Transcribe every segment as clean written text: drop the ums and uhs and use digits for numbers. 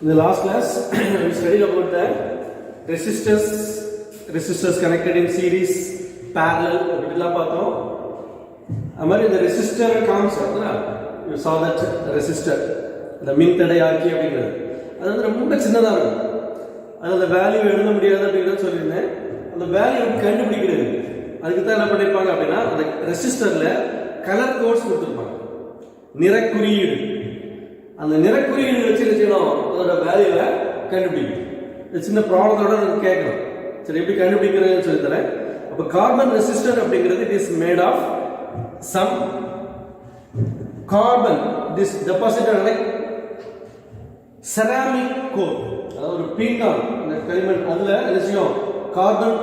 In the last class, we studied about the resistors connected in series, parallel. The resistor concept, you saw that resistor, the மின்தடையாக்கி அப்படிங்கிறது அது வந்து ரொம்ப சின்னதாக இருக்கும். அதில் வேல்யூ எழுத முடியாது அப்படிங்கிறத சொல்லியிருந்தேன். அந்த வேல்யூ கண்டுபிடிக்கிறது அதுக்கு தான் என்ன பண்ணியிருப்பாங்க அப்படின்னா அந்த ரெசிஸ்டரில் கலர் கோட்ஸ் கொடுத்துருப்பாங்க, நிறக்குறியீடு. அந்த நிறக்குறியீடு வச்சு என்ன செய்யணும், அதோட வேல்யூவை கண்டுபிடிக்கணும். சின்ன ப்ராப்ளத்தோட கேட்கணும். சரி, எப்படி கண்டுபிடிக்கிறதுன்னு சொல்லித்தரேன். அப்போ கார்பன் ரெசிஸ்டர் அப்படிங்கிறது it is made of some carbon this deposited like ceramic core, அதாவது ஒரு பீங்கான் அந்த களிமண், அதில் என்ன செய்யும் கார்பன்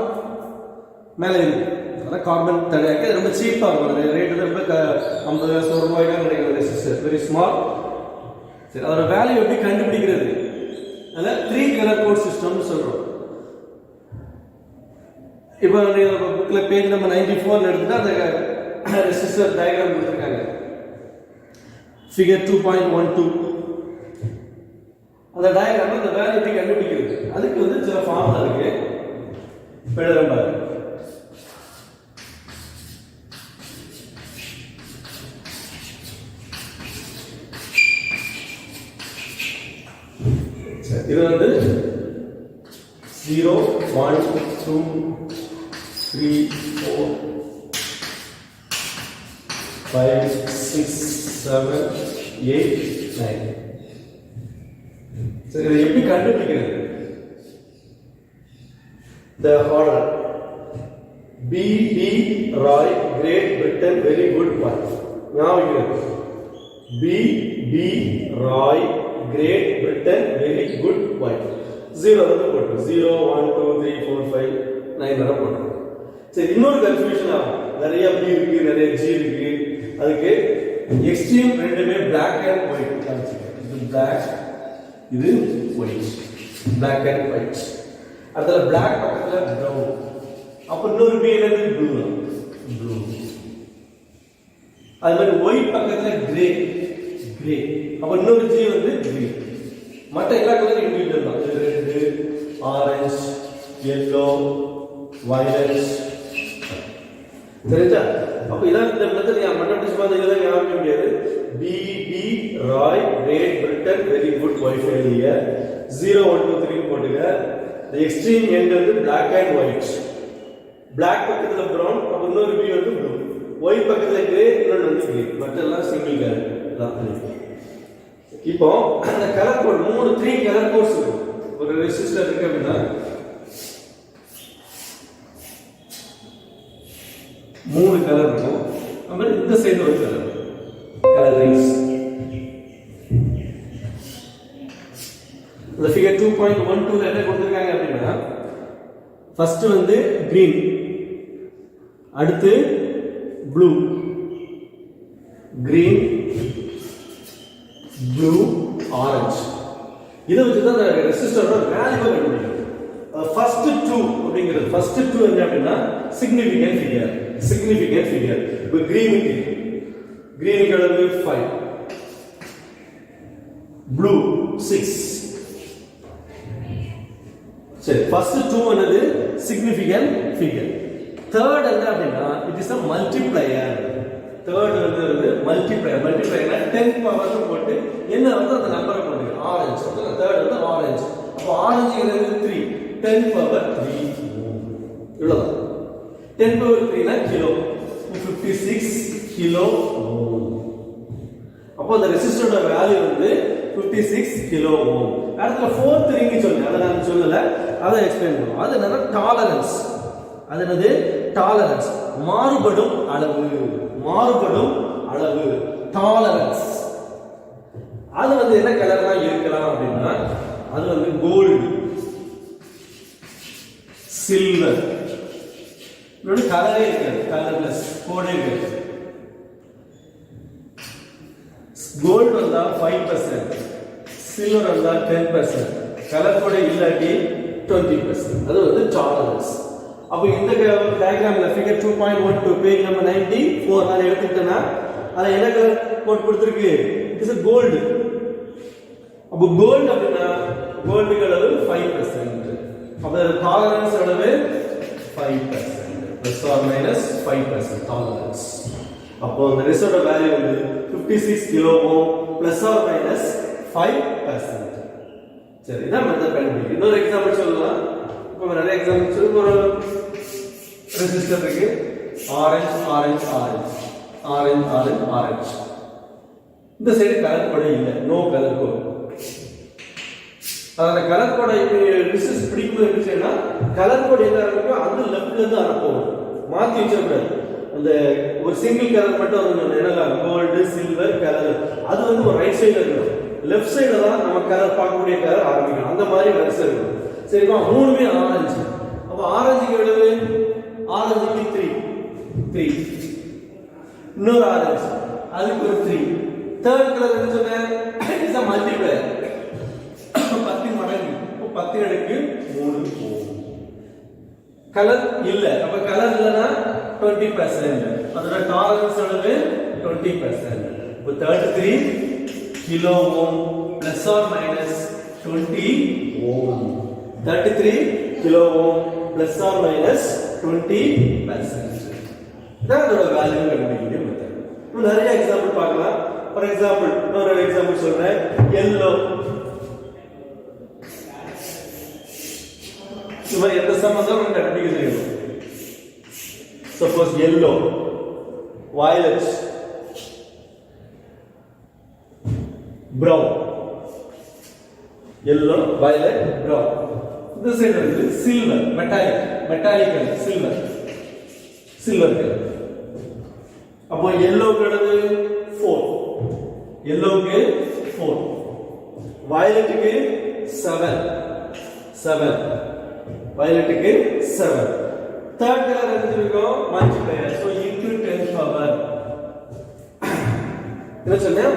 மேலே இருக்கு. அதான் கார்பன் தடையாக்க ரொம்ப சீப்பாக இருக்கும். அந்த ரேட்டு ரொம்ப 50 காசு ரூபாய்க்காக கிடைக்கிற ரெசிஸ்டர், வெரி ஸ்மால். சரி, அதோட வேல்யூ எப்படி கண்டுபிடிக்கிறது? அதில் 3 கலர் கோட் சிஸ்டம்னு சொல்கிறோம். இப்போ புக்கில் பேஜ் நம்பர் 94 எடுத்துட்டா அந்த ரெசிஸ்டர் டயக்ராம் கொடுத்துருக்காங்க. ஃபிகர் 2.12 அந்த டயக்ராம் அந்த வேல்யூ எப்படி கண்டுபிடிக்கிறது அதுக்கு வந்து சில ஃபார்முலா இருக்கு. எழுதுறேன். இது வந்து 0 1 2 3 4 5 6 7 8 9. சரி, இதை எப்படி கண்டுபிடிக்கிறது? The order B.D. Roy, Great Britain, very good one. Now here B.D. Roy, Great Britain, very good one. 0 வந்து போட்டு 0 1 2 3 4 5 9 வரை போட்டு. சரி, இன்னொரு கன்ஃபியூஷன் ஆகும். நிறைய B இருக்கு, நிறைய G இருக்கு. அதுக்கு எக்ஸ்ட்ரீம் ரெண்டுமே black and white காமிச்சிருக்கேன். இது black, இது white, black and white. அதுல black பக்கத்துல brown. அப்ப இன்னொரு B என்னது blue. அது மாதிரி white பக்கத்துல gray. அப்ப இன்னொரு G வந்து green. மற்ற எல்லா கலரும் இண்டிவிஜுவல் தான். Red, orange, yellow, violet. சரியா? அப்ப இதான் இந்த மெத்தட். நான் மல்டிபிள் பண்ணி இதெல்லாம் ஞாபகம் முடியாது. B.D. Roy, Great Britain, very good Wi-Fi here. 0 1 2 3 போடுங்க. The extreme end வந்து black and white. Black பக்கத்துல brown, அப்ப இன்னொரு B வந்து blue. White பக்கத்துல gray, இன்னொரு வந்து green. மற்றெல்லாம் சிங்கிள் கலர் தான். இப்போ அந்த கலர் கோட் 3 கலர் கோட்ஸ் இருக்கும். ஒரு ரெசிஸ்டர் இருக்கு அப்படின்னா 3 கலர் இருக்கும். அப்புறம் இந்த சைடு ஒரு கலர் ரிங்ஸ். இந்த ஃபிகர் 2.12 என்ன கொடுத்திருக்காங்க அப்படின்னா ஃபர்ஸ்ட் வந்து கிரீன், அடுத்து ப்ளூ, கிரீன் ப்ளூ ஆரஞ்சு. இதை வச்சு தான் அந்த ரெசிஸ்டரோட வேல்யூ கண்டுபிடிக்கணும். ஃபர்ஸ்ட் 2 அப்படிங்கிறது ஃபர்ஸ்ட் 2 என்ன அப்படின்னா சிக்னிஃபிகன்ட் ஃபிகர். இப்போ கிரீனுக்கு அளவு 5, ப்ளூ 6. சரி, ஃபர்ஸ்ட் 2 என்னது சிக்னிஃபிகன்ட் ஃபிகர். தேர்ட் என்ன அப்படின்னா it is a multiplier. Third வந்து மல்டிப்ளையர்னா 10 பவர் போட்டு என்ன வந்து அந்த நம்பரை போடுங்க. ஆரஞ்சு தேர்ட் வந்து ஆரஞ்சு. அப்போ ஆரஞ்சு என்னது 3, 10 பவர் 3 இவ்வளவுதான். 10 பவர் 3 னா கிலோ, 56 கிலோ ஓம். அப்போ அந்த ரெசிஸ்டரோட வேல்யூ வந்து 56 கிலோ ஓம். அடுத்து ஃபோர்த் ரிங் சொல்லுங்க, அதை நான் சொல்லல, அதை எக்ஸ்பிளைன் பண்ணுவோம். அது என்னன்னா டாலரன்ஸ். அது என்னது டாலரன்ஸ், மாறுபடும் அளவு டாலரன்ஸ். அது வந்து என்ன கலர்லாம் இருக்கலாம் அப்படின்னா அது வந்து கோல்டு, சில்வர். இன்னொரு கலரே இருக்காது, கலர்லெஸ் கோடே இருக்காது. கோல்டு வந்தா 5%, சில்வர் வந்தா 10%, கலர் கோடே இல்லாட்டி 20%. அது வந்து டாலரன்ஸ். அப்போ இந்த டயக்ராம்ல ஃபிகர் 2.12 பேஜ் நம்பர் 94 நான் எடுத்துட்டேன்னா அது என்ன கலர் கோட் கொடுத்திருக்கு? It is a gold. அப்ப கோல்ட் அப்படினா கோல்டுக்கு அளவு 5%. அப்ப டாலரன்ஸ் அளவு 5%. plus or minus 5% tolerance. அப்போ அந்த ரிசல்ட் வேல்யூ வந்து 56 kilo ohm plus or minus 5%. சரி இதான் மெத்தட் கண்டுபிடிக்க. இன்னொரு எக்ஸாம்பிள் சொல்லலாம். இப்போ நிறைய எக்ஸாம்பிள் சொல்லுங்க. ஒரு ரெசிஸ்டர் இருக்கு. Orange orange orange orange orange orange. இந்த சைடு கலர் கோட் இல்ல. No colour code. அந்த கலர் கோட் ரெசிஸ்டர் பிடிக்கும் எப்படின்னா கலர் கோட் என்ன இருக்கோ அந்த லெஃப்ட்ல இருந்து அனுப்புவோம். மாத்தி வச்சிடக்கூடாது. அந்த ஒரு சிங்கிள் கலர் மட்டும் வந்து என்னலாம் கோல்டு சில்வர் கலர் அது வந்து ஒரு ரைட் சைடுல இருக்கும். லெஃப்ட் சைடுல தான் நம்ம கலர் பார்க்கக்கூடிய கலர் ஆரம்பிக்கணும். அந்த மாதிரி வரிசை இருக்கும். சரிப்பா மூணுமே ஆரஞ்சு. அப்ப ஆரஞ்சுக்கு எவ்வளவு? ஆரஞ்சுக்கு 3 இன்னொரு ஆரஞ்சு அதுக்கு ஒரு 3. தேர்ட் கலர் என்ன சொன்னேன்? Is a multiplier. 10 மடங்கு. அப்ப 10 அடுக்கு 3 ஓம். கலர் இல்ல. அப்ப கலர் இல்லனா 20%. அதோட டாலரன்ஸ் அளவு 20%. அப்ப 33 kilo ohm plus or minus 20 ohm. 33 kilo ohm plus or minus 20%. இதான் அதோட வேல்யூ கண்டுபிடிக்க மெத்தட். இன்னும் நிறைய எக்ஸாம்பிள் பார்க்கலாம். ஃபார் எக்ஸாம்பிள் இன்னொரு எக்ஸாம்பிள் சொல்றேன். yellow சும்மா எந்த சம்பந்தம் நம்ம கண்டுபிடிக்க தெரியும். Suppose yellow violet brown yellow violet brown. இந்த சைடு வந்து silver metallic silver color. அப்போ yellow கடவு 4 yellowக்கு 4 violetக்கு 7 violetக்கு 7. third color எடுத்துக்கோம் multiplier. so into 10 power என்ன சொன்னேன்?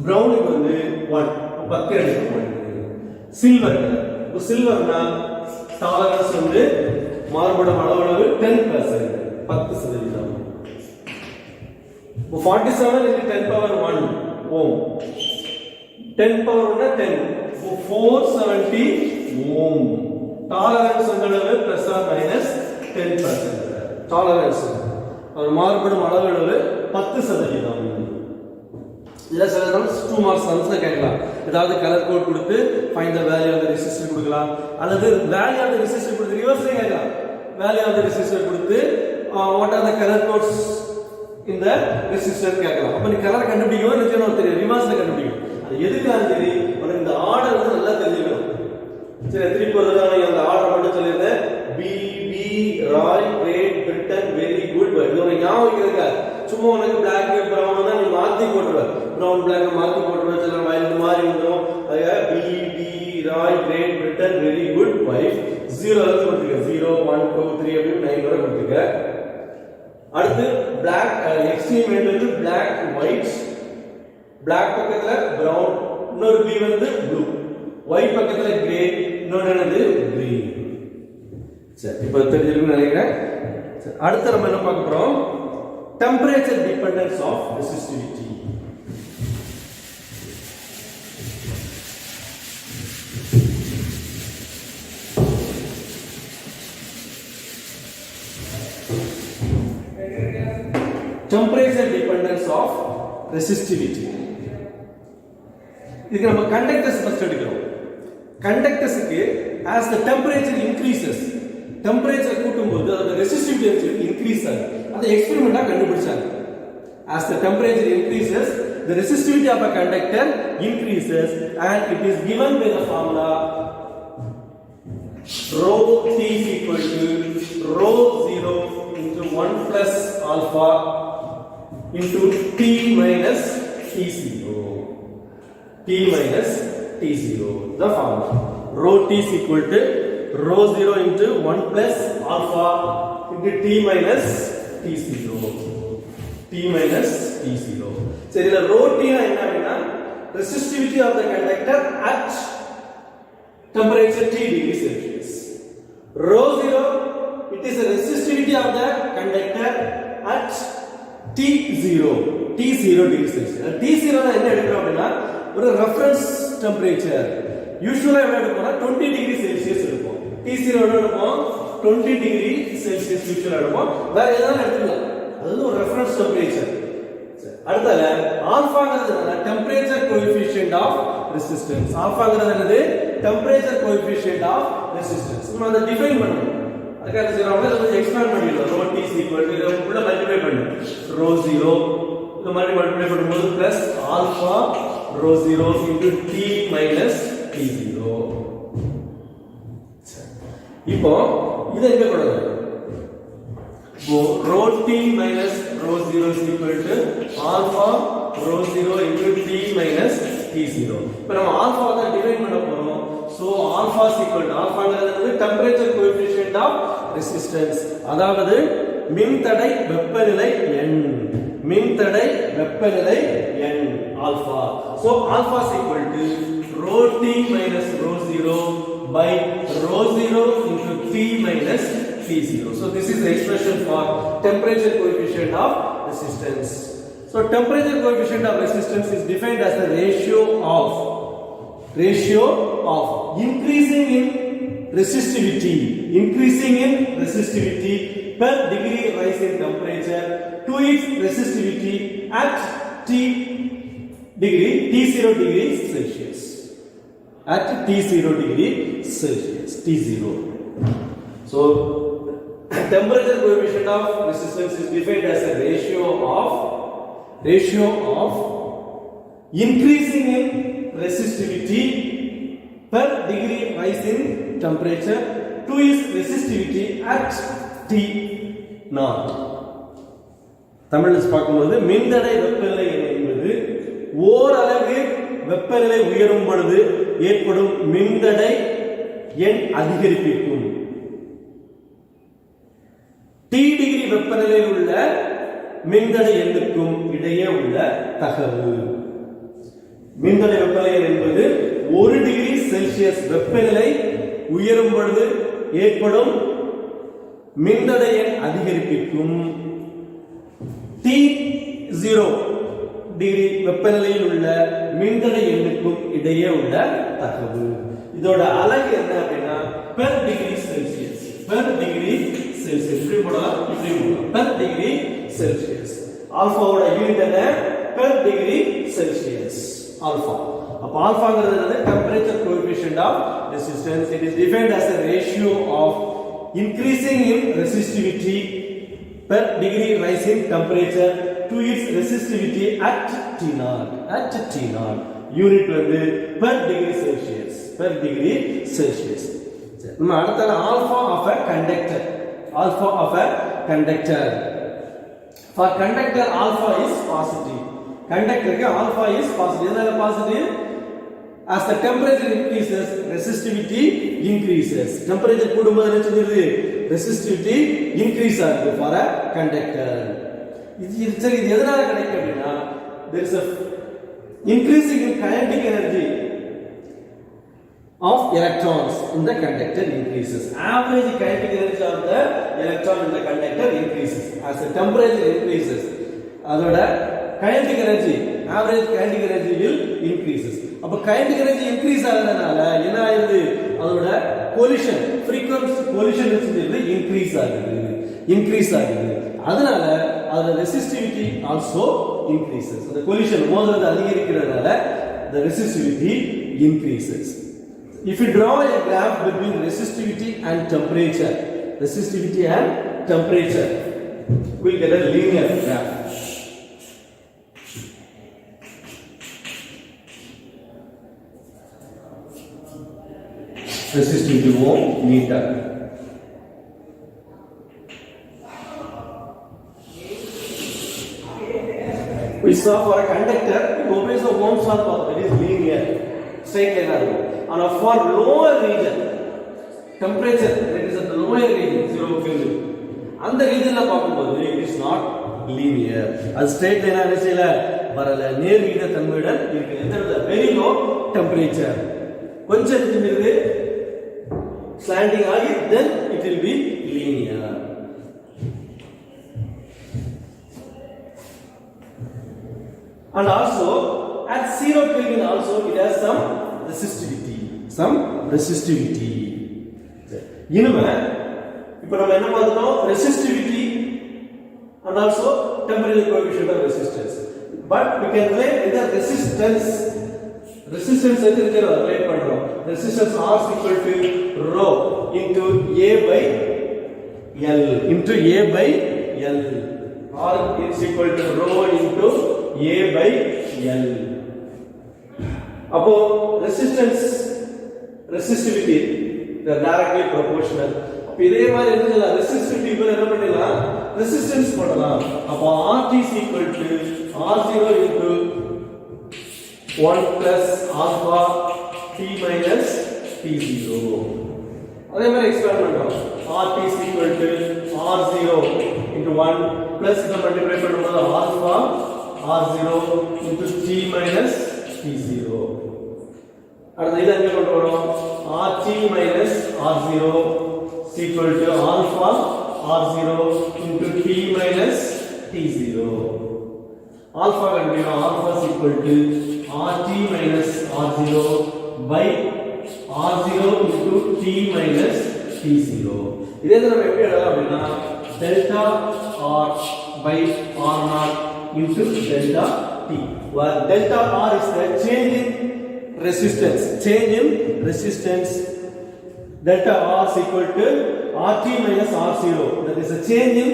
brownக்கு வந்து 1 10 எடுத்துக்கோங்க. சில்வர் சில்வர்னா டாலரன்ஸ் வந்து மாறுபடும் அளவு 10%. 10%. இப்போ 47 into 10 power 1 ஓம். 10 power 1 10. இப்போ 470 ஓம். டாலரன்ஸ் வந்து plus or minus 10%. டாலரன்ஸ் அது மாறுபடும் அளவு 10%. இல்ல சில டைம்ஸ் 2 மார்க்ஸ் ஆன்சர் கேட்கலாம். ஏதாவது கலர் கோட் கொடுத்து find the value of the resistor கொடுக்கலாம். அல்லது வேல்யூ ஆஃப் தி ரெசிஸ்டர் கொடுத்து ரிவர்ஸ்ல கேட்கலாம். வேல்யூ ஆஃப் தி ரெசிஸ்டர் கொடுத்து what are the colour codes in the resistor கேட்கலாம். அப்ப நீ கலர் கண்டுபிடிக்கணும் நிச்சயமா தெரியும். ரிவர்ஸ்ல கண்டுபிடிக்கணும். அது எதுக்காக சரி உனக்கு இந்த ஆர்டர் வந்து நல்லா தெரிஞ்சுக்கணும். சரி திருப்பி ஒரு தடவை அந்த ஆர்டர் மட்டும் சொல்லிருந்தேன். B Roy Great Britain very good. இது ஒரு ஞாபகம் இருக்கா? சும்மா உனக்கு black brown தான் நீ மாத்தி போடுற. brown black மாத்தி போடுற. சில வயலட் மாதிரி வந்துரும். அதுக்கு B Roy Great Britain very good wife 0 ல இருந்து கொடுத்துக்க. 0 1 2 3 அப்படி 9 வரை கொடுத்துக்க. அடுத்து black எக்ஸ்ட்ரீம் எண்ட் வந்து black white. black பக்கத்துல brown. இன்னொரு B வந்து blue. white பக்கத்துல grey. இன்னொரு என்னது green. சரி இப்போ தெரிஞ்சிருக்கும்னு நினைக்கிறேன். சரி அடுத்து நம்ம என்ன பார்க்க போறோம்? temperature dependence of resistivity. temperature dependence of resistivity. இதுக்கு நம்ம கண்டக்டர்ஸ் ஃபர்ஸ்ட் எடுக்கிறோம். கண்டக்டர்ஸ்க்கு as the temperature increases temperature கூட்டும்போது அதோட ரெசிஸ்டிவிட்டி இன்கிரீஸ் ஆகும். அதை எக்ஸ்பெரிமெண்டா கண்டுபிடிச்சாங்க. as the temperature increases the resistivity of a conductor increases and it is given by the formula rho T is equal to rho 0 into 1 plus alpha into T minus T0. T minus T0 the formula. Rho T is equal to rho 0 into 1 plus alpha into T minus T0. T minus T0. So இதுல rho T னா என்ன அப்படினா resistivity of the conductor at temperature T degrees Celsius. Rho 0 it is the resistivity of the conductor at T0. T0 degree Celsius. T0 என்ன எடுக்கிறோம் அப்படின்னா ஒரு reference temperature. யூசுவலா எவ்வளவு எடுப்போம்னா 20 degree Celsius எடுப்போம். T0 எவ்வளவு எடுப்போம்? 20 டிகிரி செல்சியஸ் யூசுவலா எடுப்போம். வேற ஏதாவது எடுத்துக்கலாம். அது ஒரு ரெஃபரன்ஸ் டெம்பரேச்சர். அடுத்தல ஆல்பாங்கிறது என்ன? Temperature coefficient of resistance. ஆல்பாங்கிறது என்னது? Temperature coefficient of resistance. நம்ம அதை டிஃபைன் பண்ணணும். அதுக்கு என்ன செய்றோம்? அதை கொஞ்சம் எக்ஸ்பேண்ட் பண்ணிடலாம். ρ t இத உள்ள மல்டிப்ளை பண்ணு. ρ0 இத மல்டிப்ளை பண்ணும்போது plus alpha ρ0 into t minus t0. இப்போ இத எங்க கொண்டு வரணும்? rho t minus rho0 is equal to alpha rho0 into t minus t0. இப்போ நம்ம ஆல்பா தான் டிஃபைன் பண்ண போறோம். So alpha is equal to alphaங்கிறது temperature coefficient of resistance. அதாவது மின்தடை வெப்பநிலை n. மின்தடை வெப்பநிலை n alpha. So alpha is equal to rho t minus rho0 by rho0 into t minus T0. So this is the expression for temperature coefficient of resistance. So temperature coefficient of resistance is defined as the ratio of increasing in resistivity per degree rise in temperature to its resistivity at T0 degree Celsius. At T0 degree Celsius. T0. So temperature coefficient of resistance is defined as a ratio of increasing in resistivity per degree rise in temperature to its resistivity at T naught. தமிழில் பார்க்கும்போது மின்தடை வெப்பநிலை என்பது ஓரளவு வெப்பநிலை உயரும் பொழுது ஏற்படும் மின்தடை எண் அதிகரிப்பிக்கும் T டிகிரி வெப்பநிலையில் உள்ள மின்தடை எண்ணுக்கும் இடையே உள்ள தகவு. மின்தடை வெப்பநிலை என்பது 1 டிகிரி செல்சியஸ் வெப்பநிலை உயரும் பொழுது ஏற்படும் மின்தடை எண் அதிகரிப்பிக்கும் T0 டிகிரி வெப்பநிலையில் உள்ள மின்தடை எண்ணுக்கும் இடையே உள்ள தகவு. இதோட அலகு என்ன அப்படின்னா per degree Celsius. Per degree Celsius. இப்படி போடலாம், இப்படி போடலாம். Per degree Celsius. ஆல்பாவோட யூனிட் என்ன? Per degree Celsius. ஆல்பா. அப்ப ஆல்பாங்கிறது என்னது? Temperature coefficient of resistance. It is defined as a ratio of increasing in resistivity per degree rise in temperature to its resistivity at T naught. At T naught. Unit வந்து per degree Celsius. Per degree Celsius. நம்ம அடுத்தது alpha of a conductor. Alpha of a conductor. For conductor alpha is positive. Conductor க்கு alpha is positive. எதனால positive? As the temperature increases, resistivity increases. Temperature கூடும்போது என்ன செய்யுது? Resistivity increase ஆகுது for a conductor. இது சரி, இது எதனால கிடைக்கும் அப்படின்னா there is a increasing in kinetic energy of electrons in the conductor increases. Average kinetic energy of the electron in the conductor increases as the temperature increases. அதோட kinetic energy, average kinetic energy will increases. அப்ப kinetic energy increase ஆகுறதுனால என்ன ஆகுது? அதோட collision frequency collision வந்து increase ஆகுது. அதனால அதோட resistivity also increases. the collision மோதுறது அதிகரிக்கிறதுனால the resistivity increases. If you draw a graph between resistivity and temperature, we'll get a linear graph. Resistivity ohm meter. We saw for a conductor, it obeys the Ohm's law, it is linear, straight line. And for lower region, temperature, that is at the lower region, 0 Kelvin. அந்த ரீஜன்ல பாக்கும்போது it is not linear. அது straight line ஆன செய்யல வரல, நேர் விகித தன்மையுடன் இருக்கு. எந்த very low temperature. கொஞ்சம் இருக்கு slanting ஆகி then it will be linear. and also at 0 Kelvin also it has some resistivity. இனிமே இப்போ நம்ம என்ன பார்த்தோம், resistivity and also temperature coefficient of resistance. But we can relate with the resistance எதுக்கு relate பண்றோம், resistance R is equal to rho into A by L R is equal to rho into A by L. அப்போ resistivity they are directly proportional. அப்ப இதே மாதிரி என்ன resistivity இப்போ என்ன பண்ணலாம், resistance போடலாம். அப்போ RT is equal to R0 into 1 plus alpha t minus t0. அதே மாதிரி எக்ஸ்பேண்ட் பண்றோம். RT is equal to R0 into 1 plus இத மல்டிப்ளை பண்ணும்போது alpha R0 into t minus t0. அடுத்து இத என்ன கொண்டு வரோம், RT minus R0 is equal to alpha R0 into t minus t0. Alpha கண்டுபிடிக்கிறோம், alpha is equal to RT minus R0 by R0 into t minus t0. இதே நம்ம எப்படி எழுதலாம் அப்படினா delta R by R0 into delta t, where delta R is the change in resistance. Delta R is equal to RT minus R0, that is a change in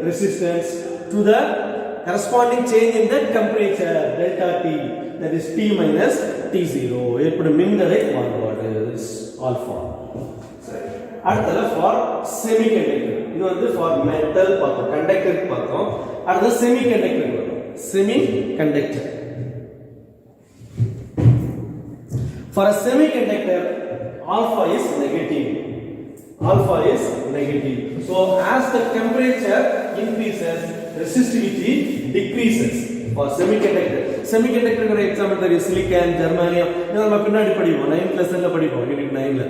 resistance to the corresponding change in the temperature delta T, that is T minus T0. இப்படி மின்தடை மாறுபாடு is alpha. அடுத்தது for semiconductor, இது வந்து for metal பார்த்தோம், conductor பார்த்தோம். அடுத்து semiconductor பார்த்தோம். Semiconductor, for a semiconductor alpha is negative. So as the temperature increases, resistivity decreases. For semiconductor க்கு எக்ஸாம்பிள் தெரியும், silicon, germanium. இத நம்ம பின்னாடி படிப்போம், 9th லெசன்ல படிப்போம், யூனிட் 9ல.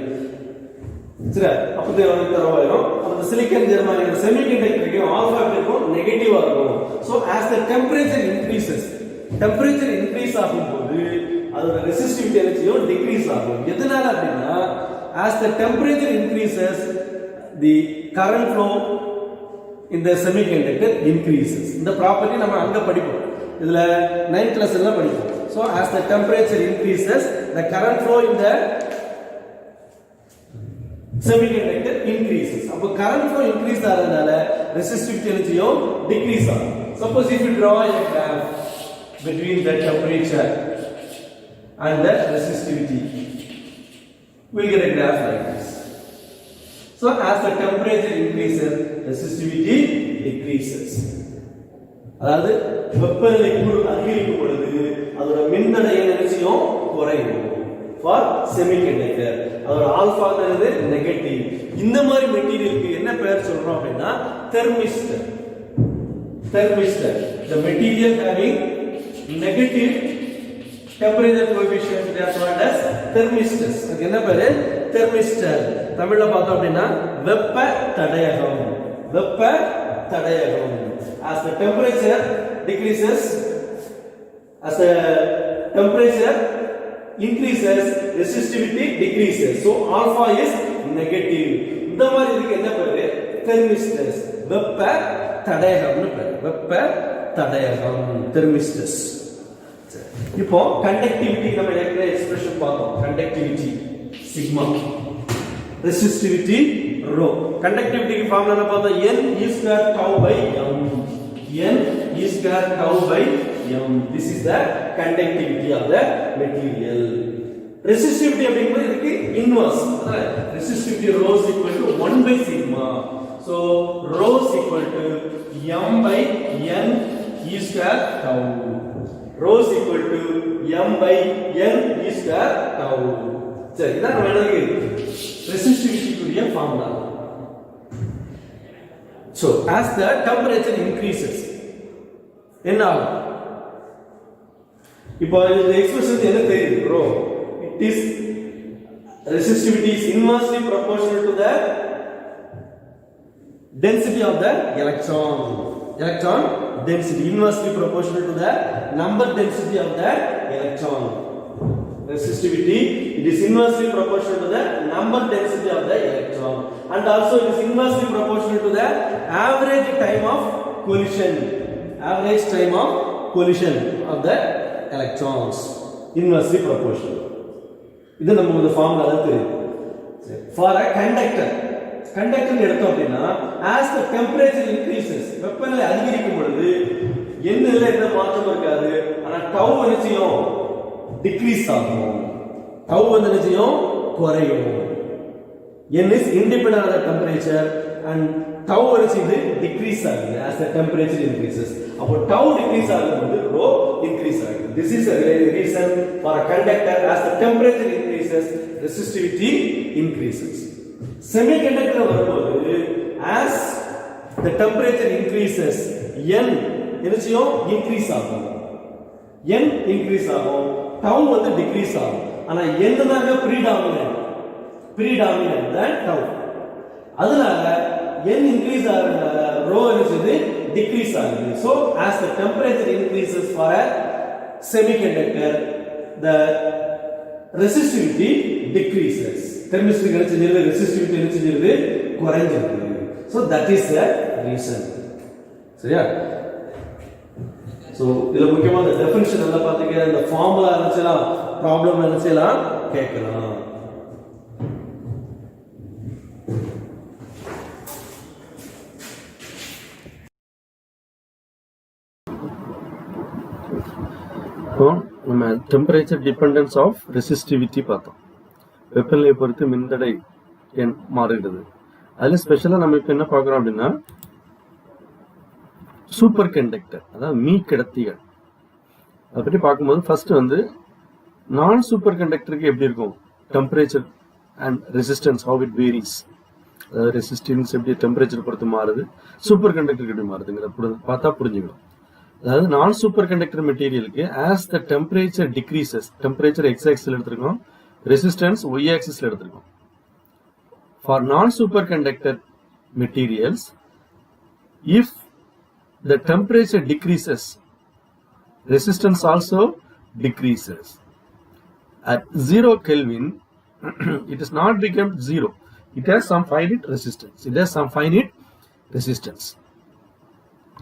சரி, அப்பவே வந்து தரவாயிரும். அந்த silicon, germanium semiconductor ஆல்பா இருக்கும், நெகட்டிவா இருக்கும். So as the temperature increase ஆகும்போது அதோட resistivity எனர்ஜியும் டிக்ரீஸ் ஆகும். எதனால அப்படினா as the temperature increases the current flow in the semiconductor increases. இந்த ப்ராப்பர்ட்டி நம்ம அங்க படிப்போம், இதுல 9th லெசன்ல படிப்போம். So as the temperature increases, the current flow in the semiconductor increases. அப்ப current flow increase ஆறதுனால resistivity எனர்ஜியும் டிக்ரீஸ் ஆகும். Suppose if you draw a graph between the temperature and the resistivity, we'll get a graph like this. So as the temperature increases, resistivity decreases. அதாவது வெப்பநிலை அதிகரிக்கும் பொழுது அதோட மின்தடை எனர்ஜியும் குறையும். For semiconductor அதோட ஆல்பா என்னது நெகட்டிவ். இந்த மாதிரி மெட்டீரியலுக்கு என்ன பெயர் சொல்றோம் அப்படினா thermistor. The material having negative temperature coefficient, they are called as thermistors. அதுக்கு என்ன பேரு, தெர்மிஸ்டர். தமிழ்ல பார்த்தோம் அப்படினா வெப்ப தடையகம். As the temperature decreases, as the temperature increases, resistivity decreases. So alpha is negative. இந்த மாதிரி இதுக்கு என்ன பேரு, தெர்மிஸ்டர்ஸ். வெப்ப தடையகம்னு பேரு, தெர்மிஸ்டர்ஸ். இப்போ கண்டக்டிவிட்டி நம்ம ஏற்கனவே எக்ஸ்பிரஷன் பார்த்தோம். Conductivity sigma, resistivity rho. கண்டக்டிவிட்டிக்கு ஃபார்முலா என்ன பார்த்தோம், n e square tau by m. This is the conductivity of the material. Resistivity அப்படிங்கிறது இதுக்கு இன்வர்ஸ். அதாவது resistivity rho is equal to 1 by sigma. So rho is equal to m by n e square tau. Rho is equal to m by n e square tau. சரி, இதான் நம்ம எழுதுறது resistivity உடைய formula. So as the temperature increases, என்ன ஆகும்? இப்போ இந்த expression என்ன தெரியுது, rho, it is resistivity is inversely proportional to the density of the electron. electron density inversely proportional to the number density of the electron. Resistivity, it is inversely proportional to the number density of the electron, and also it is inversely proportional to the average time of collision. Average time of collision of the electrons, inversely proportional. இது நமக்கு formula தெரியும். For a conductor எடுத்தோம் அப்படின்னா as the temperature increases, வெப்பநிலை அதிகரிக்கும் பொழுது என்னல எந்த மாற்றமும் இருக்காது. ஆனா tau எனர்ஜியும் டிக்ரீஸ் ஆகும். tau எனர்ஜியும் குறையும். n is independent of the temperature and tau energy இது டிக்ரீஸ் ஆகுது as the temperature increases. அப்போ tau டிக்ரீஸ் ஆகும்போது rho இன்கிரீஸ் ஆகுது. This is a reason for a conductor as the temperature increases, resistivity increases. Semiconductor வரும்போது as the temperature increases, n எனர்ஜியும் increase ஆகும். n increase ஆகும், tau வந்து degrees ஆகும். ஆனா n தாங்க predominant than tau. அதனால n increase ஆகுறதுனால rho energy decrease ஆகுது. So as the temperature increases for a semiconductor, the resistivity decreases. Thermistic energy resistivity energy குறைஞ்சிருது. So that is the reason. சரியா? So இதுல முக்கியமா இந்த definition எல்லாம் பாத்தீங்க, இந்த ஃபார்முலா நினைச்சலாம், ப்ராப்ளம் நினைச்சலாம் கேட்கலாம். நம்ம டெம்பரேச்சர் டிபெண்டன்ஸ் ஆஃப் ரெசிஸ்டிவிட்டி பார்த்தோம். வெப்பநிலையை பொறுத்து மின்தடை எண் மாறுகிறது. அதில் ஸ்பெஷலாக நம்ம இப்போ என்ன பார்க்குறோம் அப்படின்னா சூப்பர் கண்டக்டர், அதாவது மீ கடத்திகள். அதை பற்றி பார்க்கும்போது ஃபர்ஸ்ட் வந்து நான் சூப்பர் கண்டக்டருக்கு எப்படி இருக்கும் temperature and resistance, how it varies. அதாவது ரெசிஸ்டன்ஸ் எப்படி டெம்பரேச்சர் பொறுத்து மாறுது, சூப்பர் கண்டக்டருக்கு எப்படி மாறுதுங்கிறத பார்த்தா புரிஞ்சுக்கணும். அதாவது நான் சூப்பர் கண்டக்டர் மெட்டீரியலுக்கு as the temperature decreases, temperature x ஆக்சிஸ்ல எடுத்துருக்கோம், ரெசிஸ்டன்ஸ் y ஆக்சிஸ்ல எடுத்துருக்கோம். For non superconductor materials, if the temperature decreases, resistance also decreases. At 0 Kelvin, it is not become 0. It has some finite resistance.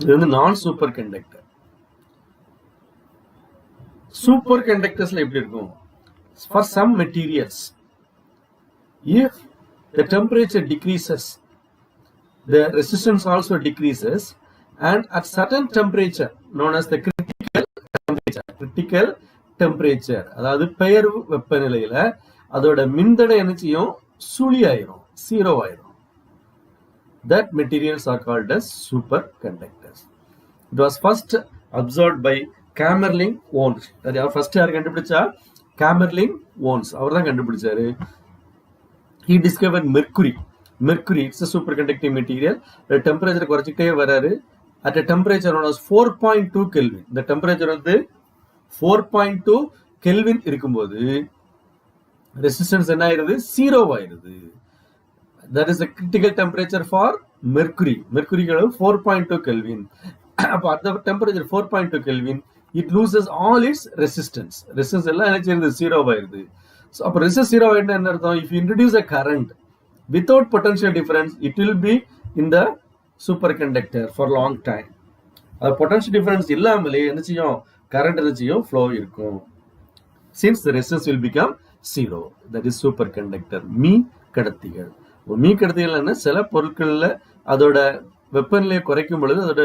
இது வந்து நான் super conductor. Super கண்டக்டர்ஸ்ல எப்படி இருக்கும்? For some materials, if the temperature decreases, the resistance also decreases, and at certain temperature known as the critical temperature, அதாவது பெயர்வு வெப்பநிலையில அதோட மின்தடை எனர்ஜியும் சுழி ஆயிரும், 0 ஆயிரும். That materials are called as superconductors. It was first observed by Kamerlingh-Onnes. அது first யார் கண்டுபிடிச்சா? Kamerlingh-Onnes. அவர் தான் கண்டுபிடிச்சாரு. He discovered mercury. Mercury, it's a superconducting material. The temperature குறைச்சிட்டே வராரு. At a temperature known as 4.2 Kelvin. The temperature வந்து 4.2 Kelvin இருக்கும்போது resistance என்ன ஆயிருது? 0 ஆயிருது. That is the critical temperature for mercury. Mercury 4.2 Kelvin. At the temperature 4.2 Kelvin, it loses all its resistance. Resistance எல்லாம் என்ன செய்யுது? 0 ஆயிருது. So அப்ப resistance 0 ஆயிடுனா என்ன அர்த்தம்? If you introduce a current without potential difference, it will be in the superconductor for long time. அது potential difference இல்லாமலே என்ன செய்யும்? current எனர்ஜியும் flow இருக்கும். Since the resistance will become 0, that is superconductor. Me கடத்திகள். Me கடத்திகள் என்ன? சில பொருட்கள்ல அதோட வெப்பநிலையை குறைக்கும் பொழுது அதோட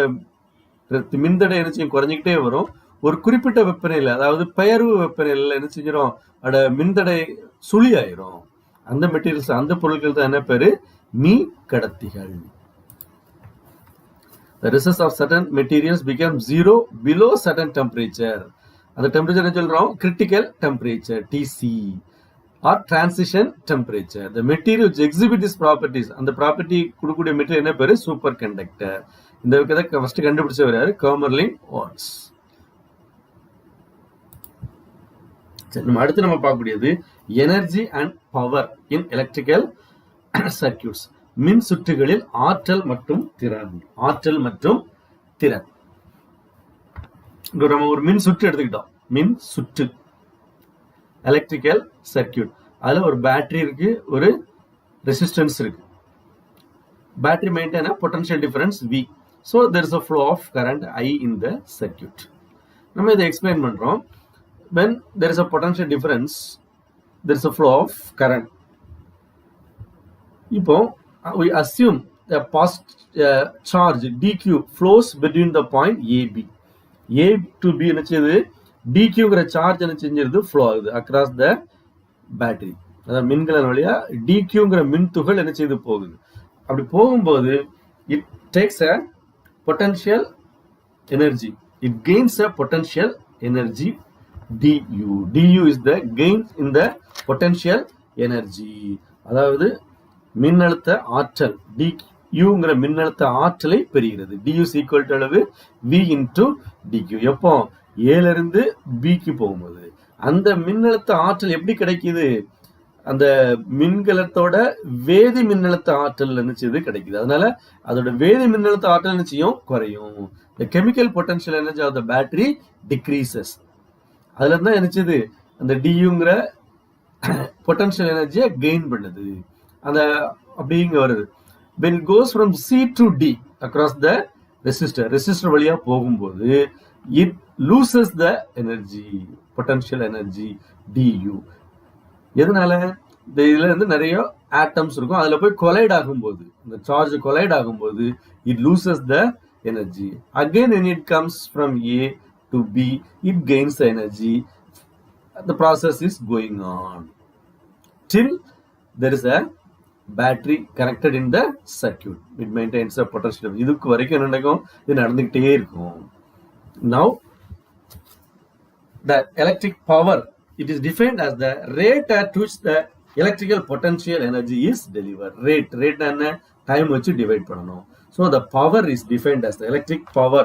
மின்தடை எனர்ஜியும் குறைஞ்சிக்கிட்டே வரும். ஒரு குறிப்பிட்ட வெப்பநிலை, அதாவது பெயர்வு வெப்பநிலையில என்ன செஞ்சிடும்? அதோட மின்தடை சுழி ஆயிரும். அந்த மெட்டீரியல்ஸ், அந்த பொருட்கள் தான் என்ன பேரு? மீ கடத்திகள். The resistance of certain materials become 0 below certain temperature. அந்த டெம்பரேச்சர் என்ன சொல்றோம்? critical temperature, TC, or transition temperature. The material which exhibit these properties, அந்த ப்ராப்பர்ட்டி கொடுக்கக்கூடிய மெட்டீரியல் என்ன பேரு? Super conductor. இந்த கதை ஃபர்ஸ்ட் கண்டுபிடிச்சவர் யாரு? Kamerlingh-Onnes. நம்ம அடுத்து நம்ம பார்க்கக்கூடியது energy and power in electrical circuits. மின் சுற்றுகளில் ஆற்றல் மற்றும் திறன். ஆற்றல் மற்றும் திறன். நம்ம ஒரு மின் சுற்று எடுத்துக்கிட்டோம். மின் சுற்று எலக்ட்ரிக்கல் சர்க்கியூட். அதுல ஒரு பேட்டரி இருக்கு, ஒரு ரெசிஸ்டன்ஸ் இருக்கு. Battery maintain a potential difference V. So there is a flow of current I in the circuit. நம்ம இதை எக்ஸ்பிளைன் பண்றோம். When there is a potential difference, there is a flow of current. இப்போ we assume the charge dq flows between the point AB. A to B என்னது dqங்கிற charge என்ன செஞ்சிருது flow ஆகுது across the battery. அதாவது மின்கலன் வழியா dqங்கிற மின் துகள் என்ன செய்து போகுது. அப்படி போகும்போது it takes a potential energy. It gains a potential energy du. Du is the gain in the potential energy. அதாவது மின்னழுத்த ஆற்றல் duங்கிற மின்னழுத்த ஆற்றலை பெறுகிறது. du is equal to அளவு v into dq. எப்போ a ல இருந்து b க்கு போகும்போது அந்த மின்னழுத்த ஆற்றல் எப்படி கிடைக்குது? அந்த மின்கலத்தோட வேதி மின்னழுத்த ஆற்றல் என்ன செய்யுது கிடைக்குது. அதனால அதோட வேதி மின்னழுத்த ஆற்றல் என்ன செய்யும்? குறையும். The chemical potential energy of the battery decreases. அதுல இருந்தா என்ன செய்யுது? அந்த duங்கிற potential energy கெயின் பண்ணுது. அந்த அப்படிங்க வருது. When it goes from C to D across the resistor வழியா போகும்போது it loses the energy, potential energy du. எதனால? இதுல இருந்து நிறைய ஆட்டம்ஸ் இருக்கும். அதுல போய் கொலைட் ஆகும்போது, இந்த சார்ஜ் கொலைட் ஆகும்போது it loses the energy. Again when it comes from A to B, it gains the energy. The process is going on till there is a battery connected in the circuit. It maintains a potential. இதுக்கு வரைக்கும் என்ன நடக்கும்? இது நடந்துகிட்டே இருக்கும். Now the electric power, it is defined as the rate at which the electrical potential energy is delivered. Rate என்ன? Time வச்சு divide பண்ணணும். So the power is defined as the electric power.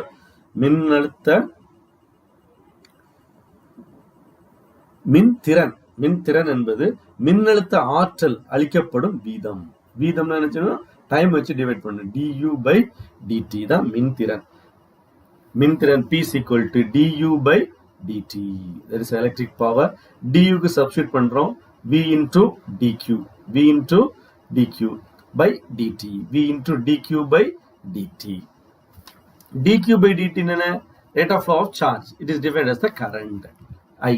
மின்திறன் என்பது மின்னழுத்த ஆற்றல் அளிக்கப்படும் வீதம். வீதம் என்ன? டைம் வச்சு டிவைட் பண்ணணும். du by dt தான் மின்திறன். மின்திறன் P is equal to du by dt. That is electric power. du க்கு சப்ஸ்டிட்யூட் பண்றோம். v into dq. v into dq by dt. v into dq by dt. dq by dt என்ன? Rate of flow of charge. It is defined as the current I.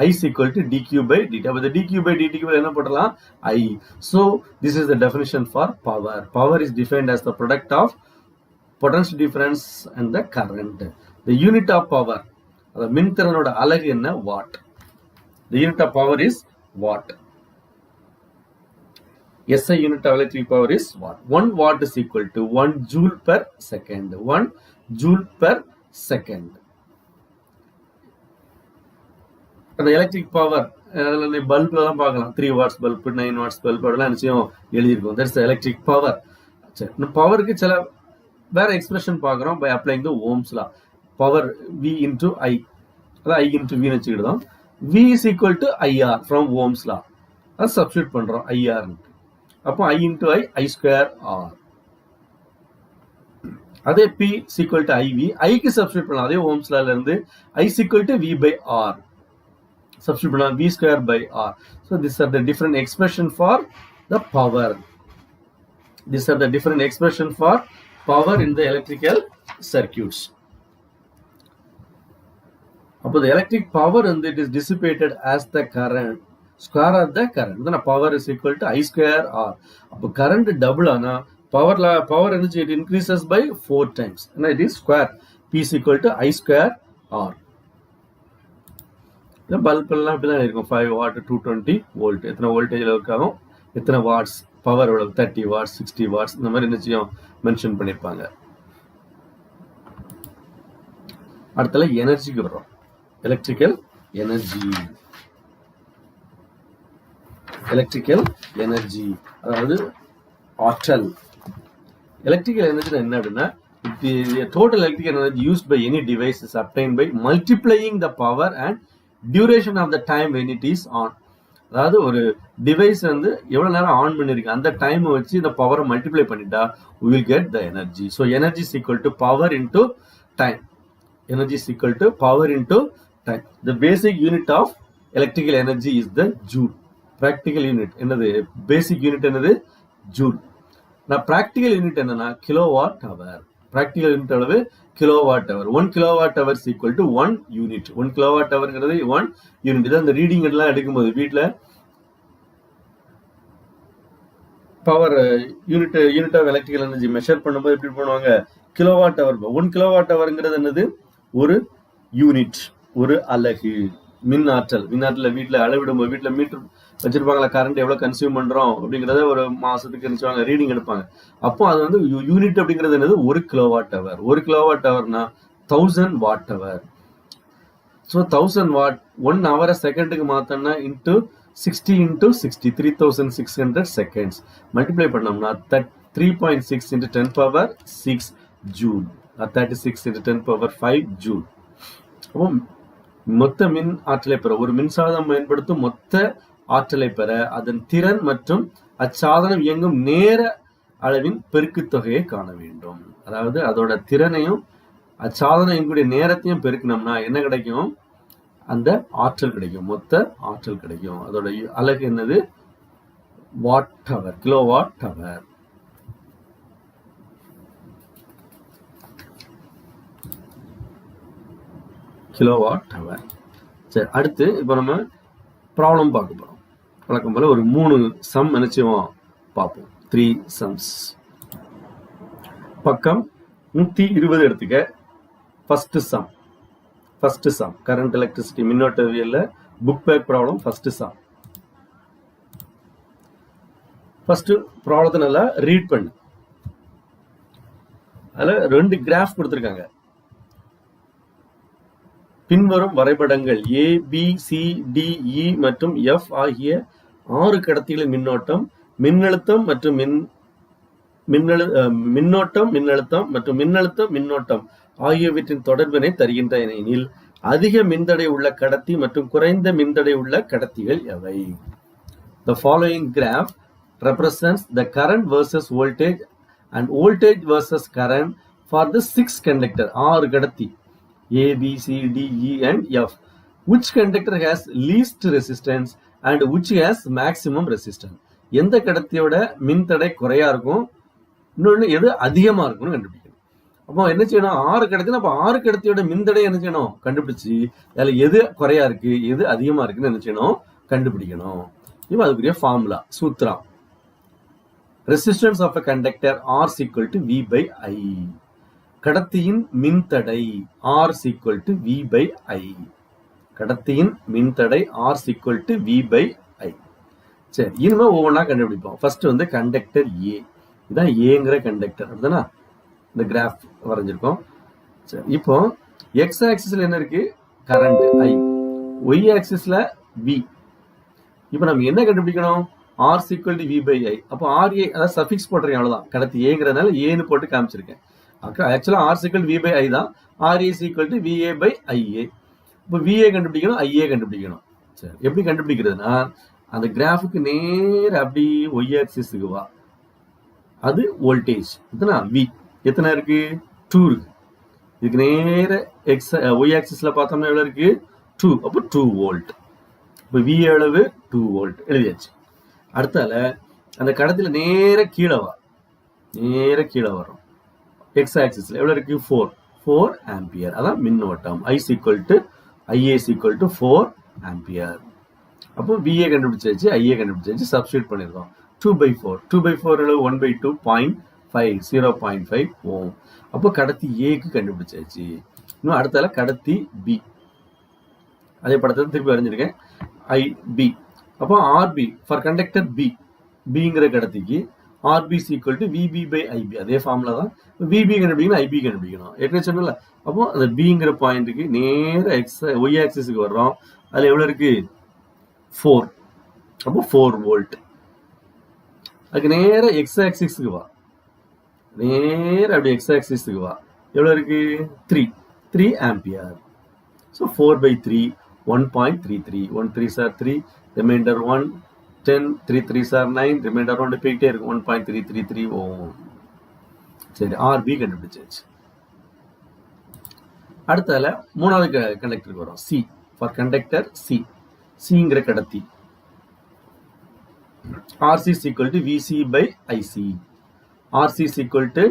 I is equal to dq by dt. அப்ப the dq by dt க்கு என்ன போடலாம்? I. So this is the definition for power. Power is defined as the product of potential difference and the current. The unit of power, the மின்திறனோட அலகு என்ன? watt. The unit of power is watt. SI unit of electric power is watt. 1 watt is equal to 1 joule per second. 1 joule per second. அந்த electric power பல்ப்ல தான் பார்க்கலாம். 3 watts bulb, 9 watts bulb அதெல்லாம் நிச்சயம் எழுதியிருக்கும். That's electric power. சரி, பவருக்கு சில வேற எக்ஸ்பிரஷன் பார்க்குறோம் by applying the Ohm's law. Power V into I, அதான் I into V வச்சுக்கிட்டோம். V is equal to IR from Ohm's law. அதை சப்ஸ்டியூட் பண்றோம் IR. அப்போ I into I square R. அதே P is equal to IV. I க்கு substitute பண்ணலாம். அதே Ohm's lawல இருந்து I is equal to V by R. Substitute பண்ணலாம் V square by R. So these are the different expression for the power. These are the different expression for power in the electrical circuits. அப்போ the electric power and it is dissipated as the current, square of the current. Then power is equal to I square R. அப்போ current double ஆனா power energy it increases by 4 times. And it is square. P is equal to I square R. இந்த bulb எல்லாம் இப்படிதான் இருக்கும். 5 what 220 volt. எத்தனை வோல்டேஜ்ல work ஆகும், எத்தனை watts, power எவ்வளவு, 30 வாட்ஸ் 60 வாட்ஸ் இந்த மாதிரி நிச்சயம் மென்ஷன் பண்ணிருப்பாங்க. அடுத்தல எனர்ஜிக்கு வர்றோம். எலக்ட்ரிக்கல் எனர்ஜி அதாவது ஆற்றல். எலக்ட்ரிக்கல் எனர்ஜி என்ன அப்படின்னா the total electrical energy used by any device is obtained by multiplying the power and duration of the time when it is on. அதாவது ஒரு டிவைஸ் வந்து எவ்வளவு நேரம் ஆன் பண்ணிருக்கு அந்த டைம் வச்சு இந்த பவரை மல்டிப்ளை பண்ணிட்டா we will get the energy. So energy is equal to power into time. Energy is equal to power into time. The basic unit of electrical energy is the joule. Practical unit என்னது basic unit என்னது joule. நான் practical unit என்னன்னா kilowatt hour. Practical unit அளவு kilowatt hour. 1 kilowatt hour is equal to 1 unit. 1 kilowatt hour ங்கிறது 1 unit. இதான் இந்த reading எல்லாம் எடுக்கும்போது வீட்டில் power unit of electrical energy measure பண்ணும்போது எப்படி பண்ணுவாங்க கிலோவாட் ஹவர் 1 கிலோவாட் ஹவர்ங்கிறது என்னது ஒரு யூனிட் ஒரு அலகு மின் ஆற்றல் வீட்டில் அளவிடும்போது வீட்டில் மீட்டர் வச்சிருப்பாங்களா கரண்ட் எவ்வளோ கன்சியூம் பண்றோம் அப்படிங்கிறத ஒரு மாசத்துக்கு நினைச்சுவாங்க ரீடிங் எடுப்பாங்க அப்போ அது வந்து யூனிட் அப்படிங்கிறது என்னது 1 கிலோவாட் ஹவர் 1 கிலோவாட் ஹவர்னா 1000 வாட் ஹவர் ஸோ 1000 வாட் 1 ஹவரை செகண்டுக்கு மாத்தோம்னா இன்ட்டு 60 into 60 3600 seconds multiply பண்ணோம்னா 3.6 into 10 power 6 joule 36 into 10 power 5 joule அப்போ மொத்த மின் ஆற்றலை பெற ஒரு மின்சாதனம் பயன்படுத்தும் மொத்த ஆற்றலை பெற அதன் திறன் மற்றும் அச்சாதனம் இயங்கும் நேர அளவின் பெருக்குத் தொகையை காண வேண்டும் அதாவது அதோட திறனையும் அச்சாதனம் இயங்கக்கூடிய நேரத்தையும் பெருக்கினோம்னா என்ன கிடைக்கும் அந்த ஆற்றல் கிடைக்கும் மொத்த ஆற்றல் கிடைக்கும் அதோட அலகு என்னது watt hour kilowatt hour kilowatt hour சரி அடுத்து இப்போ நம்ம ப்ராப்ளம் பார்க்க போறோம் வழக்கம் போல ஒரு 3 சம் நினைச்சுவோம் பார்ப்போம் 3 sums பக்கம் 120 எடுத்துக்க ஃபர்ஸ்ட் சம் கரண்ட் எலக்ட்ரிசிட்டி மின்னோட்டவியல்ல புக் பேக் ப்ராப்ளம் ஃபர்ஸ்ட் ப்ராப்ளத்தை நல்லா ரீட் பண்ணு அதுல 2 கிராஃப் கொடுத்திருக்காங்க பின்வரும் வரைபடங்கள் A B C D E மற்றும் F ஆகிய 6 கடத்திகளின் மின்னோட்டம் மின்னழுத்தம் மற்றும் மின்னோட்டம் ஆகியவற்றின் தொடர்பினை தருகின்றன எனில் அதிக மின்தடை உள்ள கடத்தி மற்றும் குறைந்த மின்தடை உள்ள கடத்திகள் எவை The following graph represents the current versus voltage and voltage versus current for the 6 conductor 6 கடத்தி A B C D E and F which conductor has least resistance and which has maximum resistance எந்த கடத்தியோட மின்தடை குறையா இருக்கும் இன்னொன்னு எது அதிகமா இருக்கும்னு கண்டுபிடிக்கணும் அப்போ என்ன செய்யணும் 6 கடத்தினா அப்ப 6 கடத்தியோட மின்தடை என்ன செய்யணும் கண்டுபிடிச்சு அதுல எது குறையா இருக்கு எது அதிகமா இருக்குன்னு என்ன செய்யணும் கண்டுபிடிக்கணும் இப்போ அதுக்குரிய ஃபார்முலா சூத்திரம் resistance of a conductor R is equal to V by I கடத்தியின் மின்தடை R is equal to V by I கடத்தியின் மின்தடை R is equal to V by I சரி இனிமே ஒவ்வொன்றா கண்டுபிடிப்போம் ஃபர்ஸ்ட் வந்து கண்டக்டர் A இதான் ஏங்கிற கண்டக்டர் அப்படிதானா இந்த கிராஃப் வரைஞ்சிருக்கோம் சரி இப்போ எக்ஸ் ஆக்சிஸ்ல என்ன இருக்கு கரண்ட் I ஒய் ஆக்சிஸ்ல V இப்போ நம்ம என்ன கண்டுபிடிக்கணும் R is equal to V by I அப்போ RA அதாவது சஃபிக்ஸ் போட்டிருக்கேன் அவ்வளவுதான் கடத்தி ஏங்கிறதுனால ஏன்னு போட்டு காமிச்சிருக்கேன் ஆக்சுவலா R is equal to V by I தான் RA is equal to VA by IA இப்போ VA கண்டுபிடிக்கணும் IA கண்டுபிடிக்கணும் சரி எப்படி கண்டுபிடிக்கிறதுனா அந்த கிராஃபுக்கு நேர அப்படி ஒய் ஆக்சிஸுக்கு வா அது வோல்டேஜ் எத்தனை V எத்தனை இருக்கு 2 இருக்கு இதுக்கு நேர எக்ஸ் ஒய் ஆக்சிஸ்ல பார்த்தோம்னா எவ்வளவு இருக்கு 2 அப்போ 2 வோல்ட் இப்போ V அளவு 2 வோல்ட் எழுதியாச்சு அடுத்தால அந்த கடத்தில நேர கீழே வரும் எக்ஸ் ஆக்சிஸ்ல எவ்வளவு இருக்கு 4 ஆம்பியர் அதான் மின்னோட்டம் I is equal to IA is equal to 4 ampere அப்போ VA கண்டுபிடிச்சாச்சு IA கண்டுபிடிச்சாச்சு சப்ஸ்டிட்யூட் பண்ணிருக்கோம் 2/4 அளவு 1/2 0.5 ஓம் அப்போ கடத்தி ஏக்கு கண்டுபிடிச்சாச்சு இன்னும் அடுத்தால கடத்தி பி அதே படத்தை திருப்பி வரைஞ்சிருக்கேன் IB அப்போ RB ஃபார் கண்டக்டர் பிங்கிற கடத்திக்கு RB is equal to VB by IB அதே ஃபார்முலா தான் VB கண்டுபிடிக்கணும் IB கண்டுபிடிக்கணும் ஏற்கனவே சொன்னல அப்போ அந்த பிங்கிற பாயிண்ட்டுக்கு நேர ஒய் ஆக்சிஸுக்கு வர்றோம் அதுல எவ்வளவு இருக்கு 4 அப்போ 4 வோல்ட் அதுக்கு நேர எக்ஸ் ஆக்சிஸ்க்கு வா நேர அப்படி எக்ஸ் ஆக்சிஸ்க்கு வா எவ்வளவு இருக்கு 3 ampere so 4/3 1.33. 1 3s are 3, remainder 1, 10, 3 3s are 9, remainder 1 போயிட்டே இருக்கு 1.333 ohm. சரி, RB கண்டுபிடிச்சாச்சு. அடுத்ததுல மூணாவது கண்டக்டருக்கு வரும். C for conductor. Cங்கிற கடத்தி. RC is equal to VC by IC. RC is equal to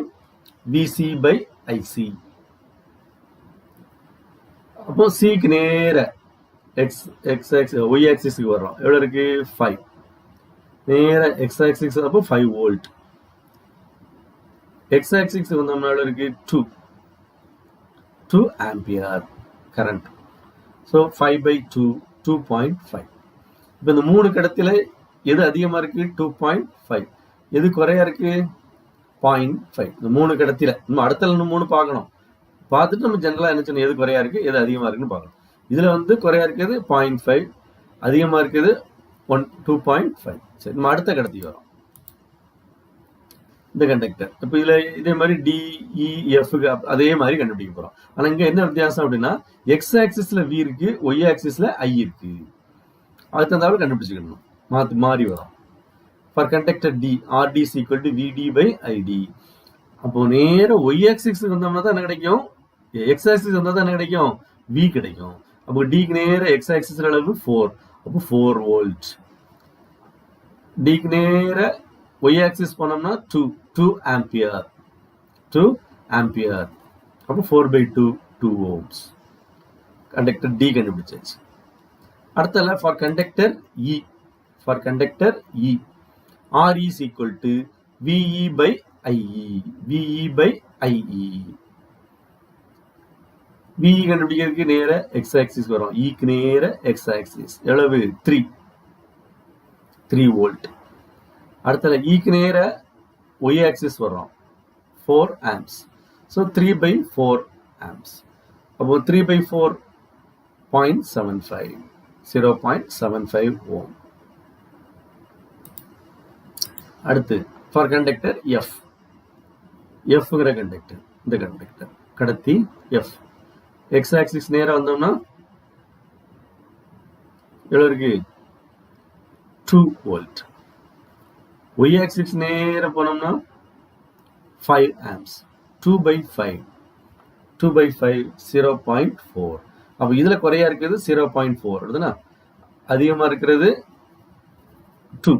VC by IC. அப்போ Cக்கு நேர y axis வரும். எவ்வளவு இருக்கு? 5. நேர x axis அப்போ 5 வோல்ட். x axis வந்தோம்னா எவ்வளவு இருக்கு? 2 ஆம்பியர் கரண்ட். So 5 by 2 2.5. இப்போ இந்த மூணு கடத்தில எது அதிகமா இருக்கு? 2.5. எது குறையா இருக்கு? 0.5. இந்த மூணு கடத்தில நம்ம அடுத்த இன்னும் மூணு பார்க்கணும். பார்த்துட்டு நம்ம ஜெனரலா என்ன சொன்னோம், எது குறையா இருக்கு எது அதிகமா இருக்குன்னு பார்க்கணும். இதுல வந்து குறையா இருக்கிறது 0.5, அதிகமா இருக்குது 2.5. சரி, நம்ம அடுத்த கடத்தி வரும். இந்த கண்டக்டர் இப்ப இதுல இதே மாதிரி DEF அதே மாதிரி கண்டுபிடிக்க போறோம். ஆனா இங்க என்ன வித்தியாசம் அப்படின்னா, எக்ஸ் ஆக்சிஸ்ல V இருக்கு, ஒய் ஆக்சிஸ்ல I இருக்கு. அதுக்கு தகுந்தாப்புல கண்டுபிடிச்சுக்கணும், மாறி வரும். For conductor D, RD is equal to VD by ID. அப்போ நேர ஒய் ஆக்சிஸ் வந்தோம்னா தான் என்ன கிடைக்கும்? எக்ஸ் ஆக்சிஸ் வந்தா தான் என்ன கிடைக்கும்? V கிடைக்கும். அப்போ Dக்கு நேர எக்ஸ் ஆக்சிஸ் அளவு 4, அப்போ 4 வோல்ட். Dக்கு நேர ஒய் ஆக்சிஸ் போனோம்னா 2 ஆம்பியர். 2 ஆம்பியர். அப்போ 4 by 2 ohms. கண்டக்டர் D கண்டுபிடிச்சாச்சு. அடுத்தல for conductor E. For conductor E, RE is equal to VE by IE. VE by IE. VE கண்டுபிடிக்கிறதுக்கு நேர x ஆக்சிஸ் வரும். Eக்கு நேர x ஆக்சிஸ் எவ்வளவு? 3 வோல்ட். அடுத்தல Eக்கு நேர y ஆக்சிஸ் வரும் 4 ஆம்ப்ஸ். So 3 by 4 amps. அப்போ 3 by 4 0.75 0.75 ohm. அடுத்து ஃபார் கண்டக்டர் F. Fங்கிற கண்டக்டர், இந்த கண்டக்டர் கடத்தி F. எக்ஸ் ஆக்சிஸ் நேரா வந்தோம்னா எவ்வளவு இருக்கு? 2 வோல்ட். ஒய் ஆக்சிஸ் நேரா போனோம்னா 5 ஆம்ப்ஸ். 2 by 5 0.4. அப்ப இதுல குறையா இருக்கிறது 0.4 இருக்குதுன்னா, அதிகமா இருக்கிறது 2.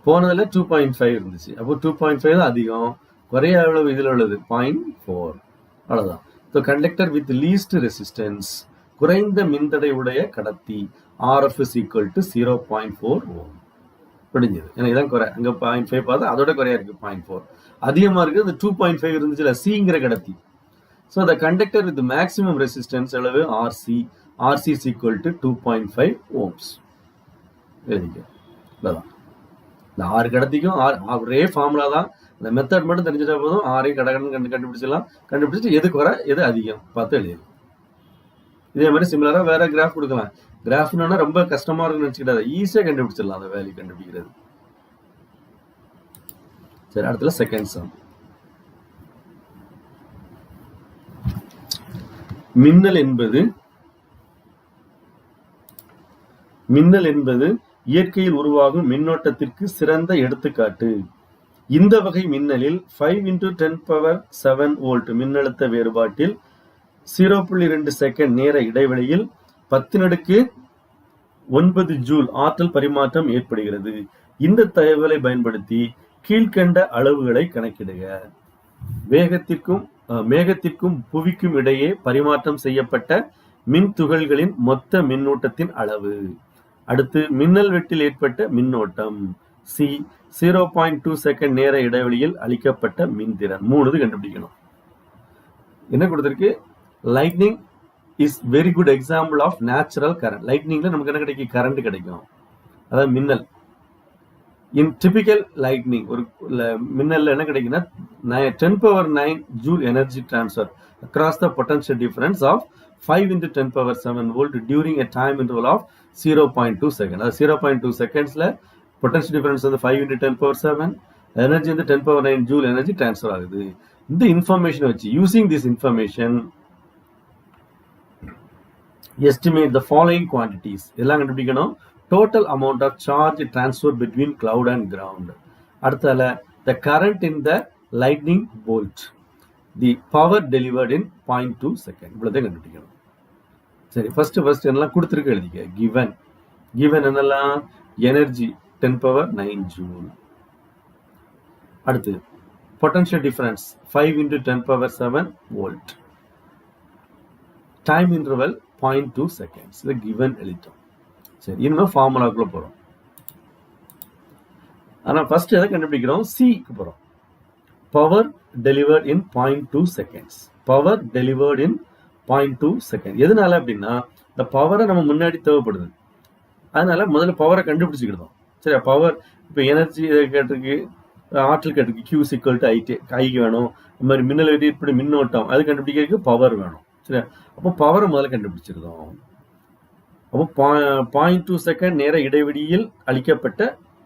போனதுல 2.5 இருந்துச்சு. அப்போ 2.5 தான் அதிகம். குறைய எவ்வளவு? இதுல உள்ளது 0.4. அவ்வளவுதான். So conductor with least resistance, குறைந்த மின்தடை உடைய கடத்தி. RF is equal to 0.4 ohm. முடிஞ்சது. ஏன்னா இதான் குறை. அங்க 0.5 பார்த்தா அதோட குறையா இருக்கு 0.4. அதிகமா இருக்கு இந்த 2.5 இருந்துச்சுல Cங்கிற கடத்தி. So the conductor with the maximum resistance அளவு RC. RC is equal to 2.5 ohms. எழுதிக்க. அதான். இந்த 6 கடத்திக்கும் ஒரே ஃபார்முலா தான். இந்த மெத்தட் மட்டும் தெரிஞ்சிட்டா போதும். 6ஐயும் கடகடன் கண்டுபிடிச்சிடலாம். கண்டுபிடிச்சிட்டு எது குறை எது அதிகம் பார்த்து எழுதிடும். இதே மாதிரி சிமிலரா வேற கிராஃப் கொடுக்கலாம். கிராஃப்னா ரொம்ப கஷ்டமா இருக்குன்னு நினைச்சுக்கிட்டாது, ஈஸியா கண்டுபிடிச்சிடலாம் அந்த வேல்யூ கண்டுபிடிக்கிறது. சரி, அடுத்தல செகண்ட் சம். மின்னல் என்பது இயற்கையில் உருவாகும் மின்னோட்டத்திற்கு சிறந்த எடுத்துக்காட்டு. இந்த வகை மின்னலில் 5 × 10⁻7 வோல்ட் மின்னழுத்த வேறுபாட்டில் 0.2 செகண்ட் நேர இடைவெளியில் 10⁹ ஜூல் ஆற்றல் பரிமாற்றம் ஏற்படுகிறது. இந்த தகவலை பயன்படுத்தி கீழ்கண்ட அளவுகளை கணக்கிடுக. மேகத்திற்கும் புவிக்கும் இடையே பரிமாற்றம் செய்யப்பட்ட மின் துகள்களின் மொத்த மின்னூட்டத்தின் அளவு. அடுத்து மின்னல் வெட்டில் ஏற்பட்ட மின்னோட்டம். C, 0.2 செகண்ட் நேர இடைவெளியில் அளிக்கப்பட்ட மின்திறன். 3 கண்டுபிடிக்கணும். என்ன கொடுத்திருக்கு? Lightning is very good example of natural current. லைட்னிங்ல நமக்கு என்ன கிடைக்கும்? கரண்ட் கிடைக்கும். அதாவது மின்னல். இன் டிபிக்கல் லைட்னிங், ஒரு மின்னல்ல என்ன கிடைக்குன்னா 10⁹9 joule energy transfer across the potential difference of 5 × 10⁻7 volt during a time interval of 0.2 second. அது 0.2 செகண்ட்ஸ்ல பொட்டன்ஷியல் டிஃபரன்ஸ் வந்து 5 × 10⁻7, எனர்ஜி வந்து 10⁹9 ஜூல் எனர்ஜி டிரான்ஸ்ஃபர் ஆகுது. இந்த இன்ஃபர்மேஷன் வச்சு, using this information Estimate the following quantities. எல்லாம் கண்டுபிடிக்கணும். Total amount of charge transferred between cloud and ground. அடுத்தல the current in the lightning bolt. The power delivered in 0.2 second. இவ்வளவுதான் கண்டுபிடிக்கணும். சரி, first என்னெல்லாம் கொடுத்துருக்கு எழுதிக்க. given என்னெல்லாம் எனர்ஜி 10 power 9 joule. அடுத்து potential difference 5 into 10 power 7 volt. Time interval 0.2 seconds. இது given எழுதிட்டோம். சரி, இன்னும் ஃபார்முலாக்குள்ள போறோம். ஆனா ஃபர்ஸ்ட் எதை கண்டுபிடிக்கிறோம்? சிக்கு போறோம். பவர் டெலிவர்ட் இன் 0.2 செகண்ட்ஸ். பவர் டெலிவர்ட் இன் 0.2 செகண்ட். எதனால அப்படின்னா இந்த பவரை நம்ம முன்னாடி தேவைப்படுது, அதனால முதல்ல பவரை கண்டுபிடிச்சிக்கிட்டோம். சரி, பவர் இப்போ எனர்ஜி கேட்டிருக்கு, ஆற்றல் கேட்டிருக்கு, Q equal to ஐக்கு வேணும். இந்த மாதிரி மின்னல் இப்படி மின்னோட்டம் அது கண்டுபிடிக்கிறதுக்கு பவர் வேணும். சரி, அப்போ பவரை முதல்ல கண்டுபிடிச்சிருந்தோம். அப்போ 0.2 செகண்ட் நேர இடைவெளியில் அளிக்கப்பட்ட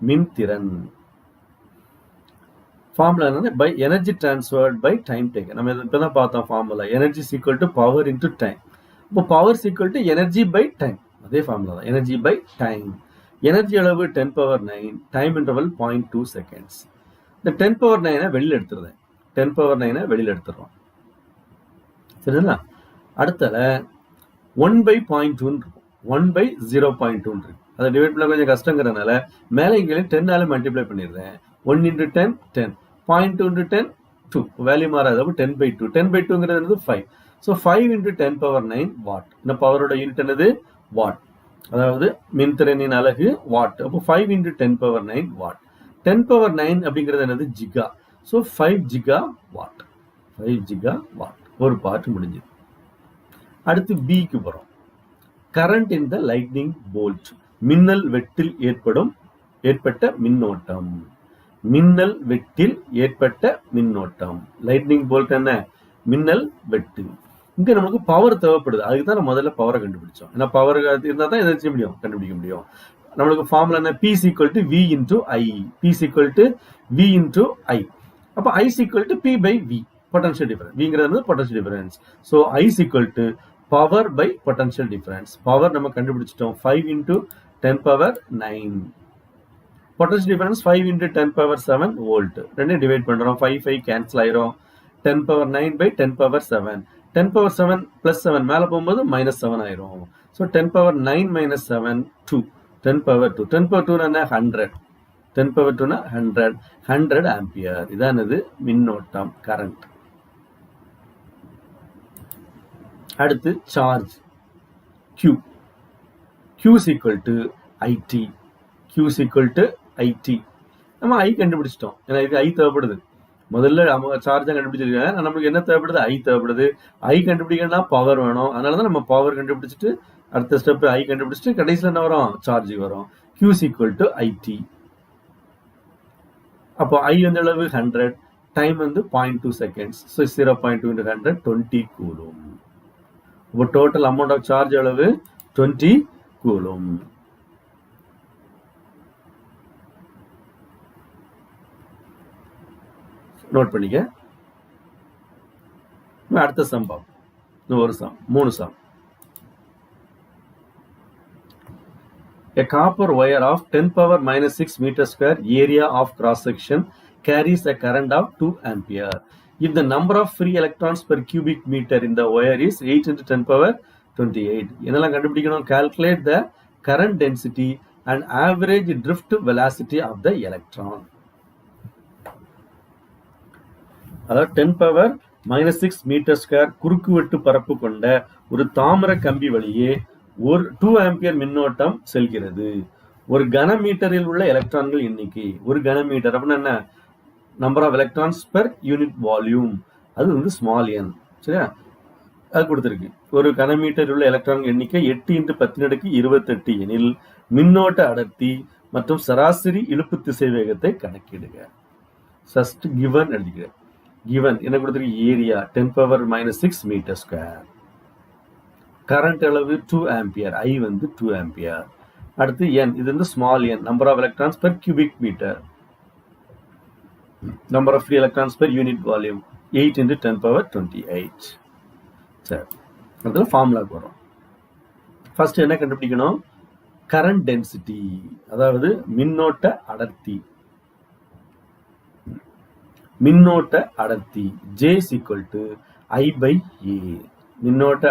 மின்திறன். ஃபார்முலா என்னன்னா by energy transferred by time taken. நம்ம இப்பதான் பார்த்தோம் formula. Energy equal to power into time. இப்போ power equal to energy by time. அதே ஃபார்முலா தான், எனர்ஜி பை டைம். எனர்ஜி அளவு 10 power 9, டைம் இன்டர்வல் 0.2 செகண்ட்ஸ். இந்த 10 power 9 வெளியில் எடுத்துருந்தேன். 10 power 9 வெளியில் எடுத்துடுறோம். சரிங்களா? அடுத்தல 1/0.2 இருக்கும், 1/0.2 இருக்கு. அதை டிவைட் பண்ண கொஞ்சம் கஷ்டங்கிறதுனால மேலே இங்கே 10 மல்டிப்ளை பண்ணிடுறேன். 1 into 10 10, 0.2 into 10 2, வேல்யூ மாறாது. அப்போ 10/2. 10/2ங்கிறது 5. So 5 into 10 power 9 what. இந்த பவரோட யூனிட் என்னது? வாட். அதாவது மின்திறனின் அலகு வாட். அப்போ 5 into 10 power 9 வாட். 10 power 9 அப்படிங்கிறது என்னது? Giga. So 5 giga watt. 5 giga watt. ஒரு பார்ட் முடிஞ்சது. அடுத்து பிக்கு போறோம். Current in the lightning bolt. மின்னல் வெட்டில் ஏற்பட்ட மின்னோட்டம். மின்னல் வெட்டில் ஏற்பட்ட மின்னோட்டம். லைட்னிங் போல்ட் என்ன? மின்னல் வெட்டு. இங்க நமக்கு பவர் தேவைப்படுது, அதுக்கு தான் நம்ம முதல்ல பவரை கண்டுபிடிச்சோம். ஏன்னா பவர் இருந்தா தான் எதை செய்ய முடியும், கண்டுபிடிக்க முடியும். நம்மளுக்கு ஃபார்முலா என்ன? P equal to V into I. P equal to V into I. அப்ப I equal to P by V. Potential difference. Vங்கிறது potential difference. So I equal to power by potential difference. Power நம்ம கண்டுபிடிச்சிட்டோம், 5 into 10 power 9. Potential difference 5 into 10 power 7 volt. ரெண்டையும் divide பண்றோம். 5 cancel ஆயிரும். 10 power 9 by 10 power 7. 10 power 7 plus 7 மேல போகும்போது -7 ஆயிரும். So 10 power 9 minus 7 2. 10 power 2. 10 power 2 என்ன? 100. 10 power 2 100 ஆம்பியர். இதானது மின்னோட்டம், கரண்ட். அடுத்து charge Q. Q is equal to IT. Q is equal to IT. நம்ம I கண்டுபிடிச்சிட்டோம். ஏன்னா இது I தேவைப்படுது. முதல்ல சார்ஜை கண்டுபிடிச்சிருக்காங்க. நம்மளுக்கு என்ன தேவைப்படுது? I தேவைப்படுது. I கண்டுபிடிக்கணும்னா பவர் வேணும். அதனால தான் நம்ம பவர் கண்டுபிடிச்சிட்டு அடுத்த ஸ்டெப் I கண்டுபிடிச்சிட்டு கடைசியில் என்ன வரும்? சார்ஜ் வரும். Q is equal to IT. அப்போ I வந்து அளவு 100, டைம் வந்து 0.2 செகண்ட்ஸ். So 0.2 into 100 20 coulomb. இப்போ டோட்டல் அமௌண்ட் ஆஃப் சார்ஜ் அளவு 20 கூலும். நோட் பண்ணிக்க. அடுத்த சம் பார்ப்போம். ஒரு sum, 3 sum. A copper wire of 10 power -6 meter square area of cross section carries a current of 2 ampere. If the number of free electrons per cubic meter in the wire is 8 into 10 power 28. என்னெல்லாம் கண்டுபிடிக்கணும்? Calculate the current density and average drift velocity of the electron. அதாவது 10 power -6 metre square குறுக்குவெட்டு பரப்பு கொண்ட ஒரு தாமிர கம்பி வழியே ஒரு 2 ஆம்பியர் மின்னோட்டம் செல்கிறது. ஒரு கன மீட்டரில் உள்ள எலக்ட்ரான்கள் எண்ணிக்கை. ஒரு கன மீட்டர் அப்படின்னா என்ன? Number of electrons per unit volume. அது வந்து ஸ்மால் என். சரியா? அது கொடுத்துருக்கு. ஒரு கன மீட்டரில் உள்ள எலக்ட்ரான்கள் எண்ணிக்கை 8 into 10⁻28 எனில் மின்னோட்ட அடர்த்தி மற்றும் சராசரி இழுப்பு திசை வேகத்தை கணக்கிடுக. ஃபர்ஸ்ட் கிவன் எழுதிக்கிறேன். given என்ன கொடுத்திருக்கு? Area 10 power -6 metre square. Current அளவு 2 ஆம்பியர். I வந்து 2 ஆம்பியர். அடுத்து n, இது வந்து small n, number of electrons per cubic metre. Number of free electrons per unit volume 8 into 10 power 28. சரி, அதில் ஃபார்முலாக்கு வரும். ஃபர்ஸ்ட் என்ன கண்டுபிடிக்கணும்? கரண்ட் டென்சிட்டி, அதாவது மின்னோட்ட அடர்த்தி. மின்னோட்ட அடர்த்தி J = I/A. மின்னோட்ட